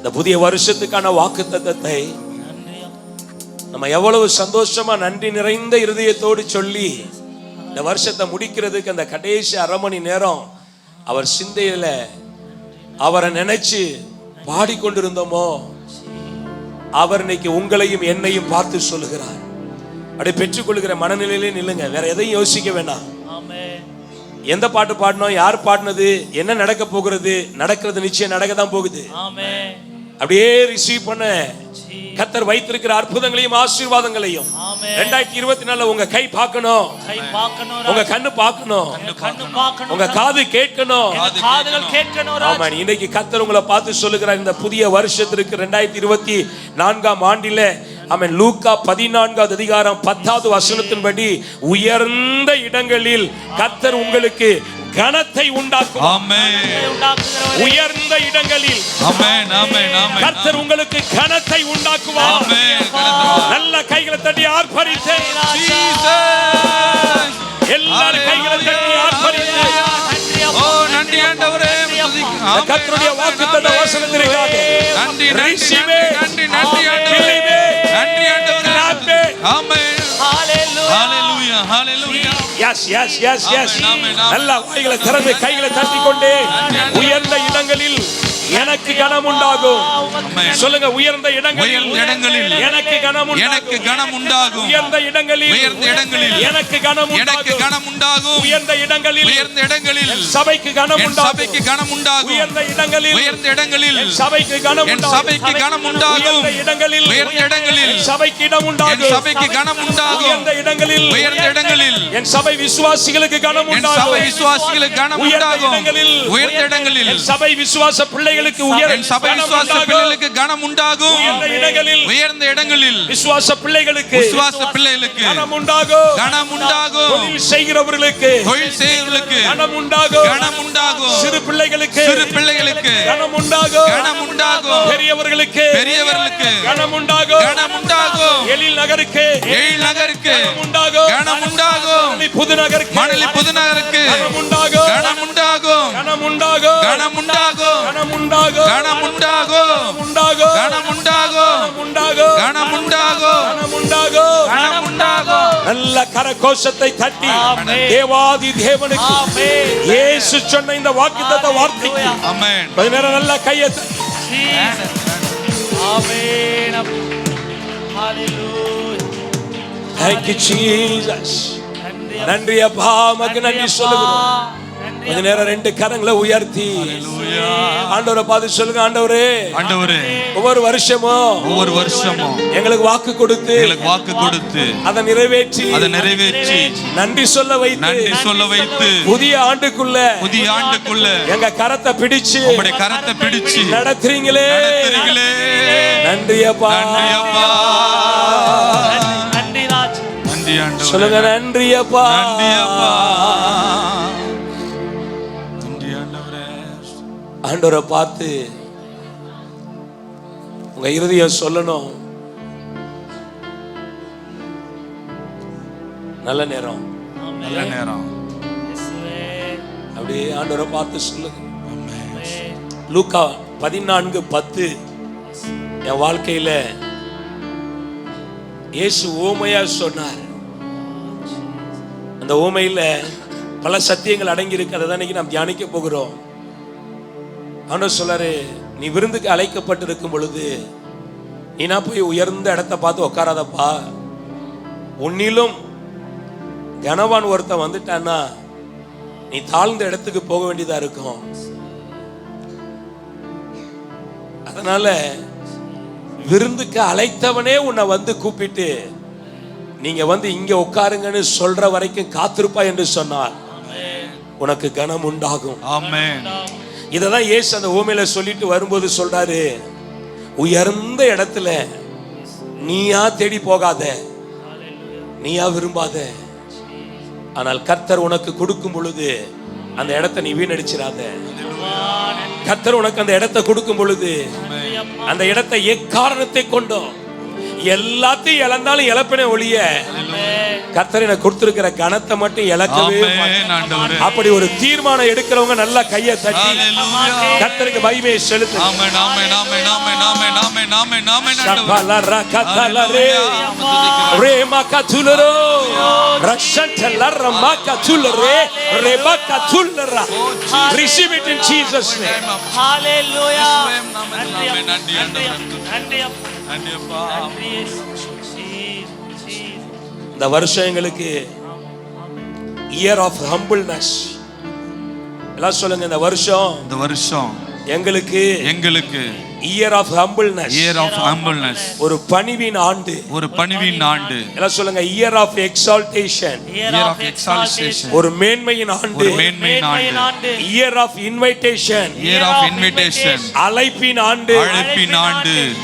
இந்த புதிய வருஷத்துக்கான வாக்குத்தத்தத்தை நம்ம எவ்வளவு சந்தோஷமா நன்றி நிறைந்த இருதயத்தோடு சொல்லி இந்த வருஷத்தை முடிக்கிறதுக்கு அந்த கடைசி அரை மணி நேரம் அவர் சிந்தையில அவரை நினைச்சு பாடிக்கொண்டிருந்தோமோ, அவர் இன்னைக்கு உங்களையும் என்னையும் பார்த்து சொல்லுகிறார். அப்படியே பெற்றுக்கொள்கிற மனநிலையிலே நில்லுங்க. வேற எதையும் யோசிக்க வேண்டாம். எந்த பாட்டு பாடணும், யார் பாடினது, என்ன நடக்க போகிறது, நடக்கிறது நிச்சயம் நடக்க தான் போகுது. அப்படியே ரிசீவ் பண்ண கர்த்தர் வைத்திருக்கிற அற்புதங்களையும் ஆசீர்வாதங்களையும் 2024 உங்க கை பார்க்கணும், உங்க கண்ணு பார்க்கணும், உங்க காது கேட்கணும். ஆமா, இன்னைக்கு கர்த்தர் உங்களை பார்த்து சொல்லுகிறார். இந்த புதிய வருஷத்திற்கு 2024 ஆண்டில ஆமென். லூக்கா 14 அதிகாரம் 10 வசனத்தின்படி உயர்ந்த இடங்களில் கர்த்தர் உங்களுக்கு கனத்தை உண்டாக்கும். உயர்ந்த இடங்களில் கர்த்தர் உங்களுக்கு கனத்தை உண்டாக்குவார். நல்ல கைகளை தட்டி ஆர்ப்பரித்து எல்லாரும் கைகளை தட்டி ஆர்ப்பரித்து நன்றி ஆண்டவரே. கர்த்தருடைய வாக்குத்தத்த வசனத்திற்காக நன்றி நன்றி நன்றி நன்றி ஆண்டவரே. நன்றி ஆண்டவரே. Amen. Hallelujah hallelujah. Yes yes yes yes. நல்ல வாய்களை திறந்து கைகளை தட்டிக்கொண்டே உயர்ந்த இடங்களில் எனக்கு கனம் உண்டாகும். சொல்லுங்க, உயர்ந்த இடங்களில் எனக்கு கனம் உண்டாகும். எனக்கு கனம் உண்டாகும். உயர்ந்த இடங்களில் எனக்கு கனம் உண்டாகும். உயர்ந்த இடங்களில் சபைக்கு கனம் உண்டாகும். உயர்ந்த இடங்களில் சபைக்கு கனம் உண்டாகும். உயர்ந்த இடங்களில் சபைக்கு இடம் உண்டாகும். உயர்ந்த இடங்களில் என் சபை விசுவாசிகளுக்கு கனம் உண்டாகும். உயர்ந்த இடங்களில் சபை விசுவாச பிள்ளைகளுக்கு கனம் உண்டாகும். உயர்ந்த இடங்களில் விசுவாச பிள்ளைகளுக்கு கனம் உண்டாகும். தொழில் செய்கிறவர்களுக்கு கனம் உண்டாகும். சிறு பிள்ளைகளுக்கு கனம் உண்டாகும். பெரியவர்களுக்கு கனம் உண்டாகும். எழில் நகருக்கு கனம் உண்டாகும். புதுநகருக்கு கனம் உண்டாகும். நல்ல கரகோஷத்தை தட்டி தேவாதி தேவனுக்கு இயேசு சொன்ன இந்த வாக்குத்தத்த வார்த்தைக்கு ஆமென். கொஞ்ச நேரம் நல்ல கையை தட்டி ஆமென். ஹalleluya. Thank you Jesus. நன்றி அப்பா, மக்கு நன்றி சொல்லுகிறோம். கொஞ்ச நேரம் ரெண்டு கரங்களை உயர்த்தி ஆண்டவரை பார்த்து சொல்லுங்க, ஆண்டவரே ஒவ்வொரு வருஷமும் எங்களுக்கு வாக்கு கொடுத்து அதை நிறைவேற்றி நன்றி சொல்ல வைத்து புதிய ஆண்டுக்குள்ள எங்க கரத்தை பிடிச்சு நடத்துறீங்களே. நன்றி அப்பா. சொல்லுங்க, நன்றி அப்பா. ஆண்டவரை பார்த்து உங்க இருதயம் சொல்லணும், நல்ல நேரம் அப்படியே ஆண்டவரை பார்த்து சொல்லுங்க. லூக்கா 14:10 என் வாழ்க்கையில இயேசு ஓமையா சொன்னார். அந்த ஓமையில பல சத்தியங்கள் அடங்கி இருக்கு. அதை தான் இன்னைக்கு நாம் தியானிக்க போகிறோம். ஆண்டவர் சொல்றாரு, நீ விருந்துக்கு அழைக்கப்பட்டிருக்கும் பொழுது நீனா போய் உயர்ந்த இடத்தை பார்த்து உட்காராதப்பா. உன்னிலும் கனவான் ஒருத்தன் வந்துட்டான்னா நீ தாழ்ந்த இடத்துக்கு போக வேண்டியதா இருக்கும். அதனால விருந்துக்கு அழைத்தவனே உன்னை வந்து கூப்பிட்டு நீங்க வந்து இங்க உட்காருங்கன்னு சொல்ற வரைக்கும் காத்திருப்பா என்று சொன்னார், உனக்கு கனம் உண்டாகும். ஆமென். இததான் இயேசு அந்த ஓமையில சொல்லிட்டு வரும்போது சொல்றாரு, உயர்ந்த இடத்துல நீயா தேடி போகாத, நீயா விரும்பாத. ஆனால் கர்த்தர் உனக்கு கொடுக்கும் பொழுது அந்த இடத்தை நீ வீணடிச்சிடாத. கர்த்தர் உனக்கு அந்த இடத்தை கொடுக்கும் பொழுது அந்த இடத்தை எக்காரணத்தை கொண்டோ எல்லாத்தையும் இழந்தாலும் இழப்பின ஒழிய கர்த்தர் எனக்கு கொடுத்திருக்கிற கனத்தை மட்டும் இழக்கவே மாட்டேன். அப்படி ஒரு தீர்மானம் எடுக்கிறவங்க நல்லா கையை தட்டி கர்த்தருக்கு மகிமையை செலுத்துங்க. ஆமென் ஆமென் ஆமென் ஆமென் Shapala rakatala re rema katulero rashantala ramaka tulere rebaka tulera. Receive it in Jesus name. Hallelujah. ஆமென் நன்றி நன்றி அப்பா நன்றி இந்த வருஷம் எங்களுக்கு இயர் ஆஃப் ஹம்பிள்னஸ். எல்லாம் சொல்லுங்க, இந்த வருஷம் எங்களுக்கு இயர் ஆஃப் ஹம்பிள்னஸ், ஒரு பணிவின் ஆண்டு. எல்லாம் சொல்லுங்க, இயர் ஆஃப் எக்ஸால்டேஷன், ஒரு மேன்மையின் ஆண்டு. இயர் ஆஃப் இன்வைடேஷன், அழைப்பின் ஆண்டு.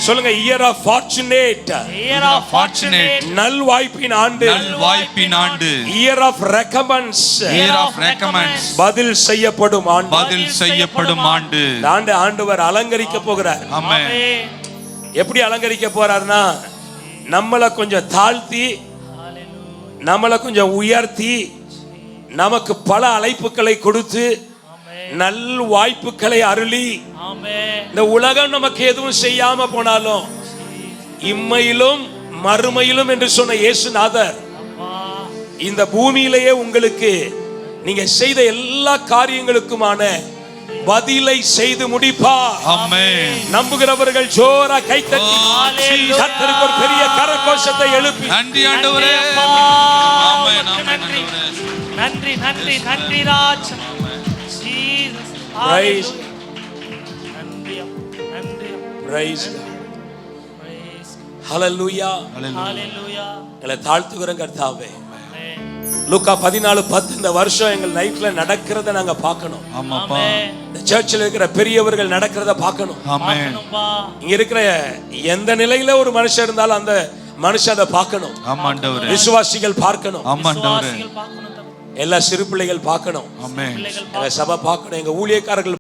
சொல்லுங்க, இயர் ஆஃப் ஃபார்ச்சுனேட், நல்வாய்ப்பின் ஆண்டு. இயர் ஆஃப் ரெக்கமென்ஸ், பதில் செய்யப்படும் ஆண்டு. ஆண்டவர் அலங்கரிக்க போகிறார். எப்படி அலங்கரிக்க போறார்னா, நம்மளை கொஞ்சம் தாழ்த்தி, நம்மளை கொஞ்சம் உயர்த்தி, நமக்கு பல அழைப்புகளை கொடுத்து, நல் வாய்ப்புகளை அருளி, இந்த உலகம் நமக்கு எதுவும் செய்யாம போனாலும் இம்மையிலும் மறுமையிலும் என்று சொன்ன இயேசுநாதர் இந்த பூமியிலேயே உங்களுக்கு நீங்க செய்த எல்லா காரியங்களுக்குமான பதிலை செய்து முடிப்பார். ஆமென். நம்புகிறவர்கள் ஜோரா கைத்தட்டி கர்த்தருக்கு ஒரு பெரிய கரகோஷத்தை எழுப்பி நன்றி ஆண்டவரே. ஆமென் ஆமென் ஆண்டவரே. நன்றி நன்றி நன்றி ராஜ். ஜீசஸ். Praise. நன்றி நன்றி. Praise. Praise. Hallelujah. Hallelujah. எங்களை தாழ்த்துகிறோம் கர்த்தாவே. லூக்கா 14:10 இந்த வருஷம் எங்கள் லைஃப்ல நடக்கிறத நாங்க பார்க்கணும். ஆமாப்பா. இந்த சர்ச்சில் இருக்கிற பெரியவர்கள் நடக்கிறத பார்க்கணும். ஆமென். இங்க இருக்கிற எந்த நிலையில ஒரு மனுஷன் இருந்தாலும் அந்த மனுஷன் அதை பார்க்கணும். ஆமாண்டவரே. விசுவாசிகள் பார்க்கணும். ஆமாண்டவரே. எல்லா சிறு பிள்ளைகள் பார்க்கணும். ஆமென். எங்க சபை பார்க்கணும். எங்க ஊழியக்காரர்கள்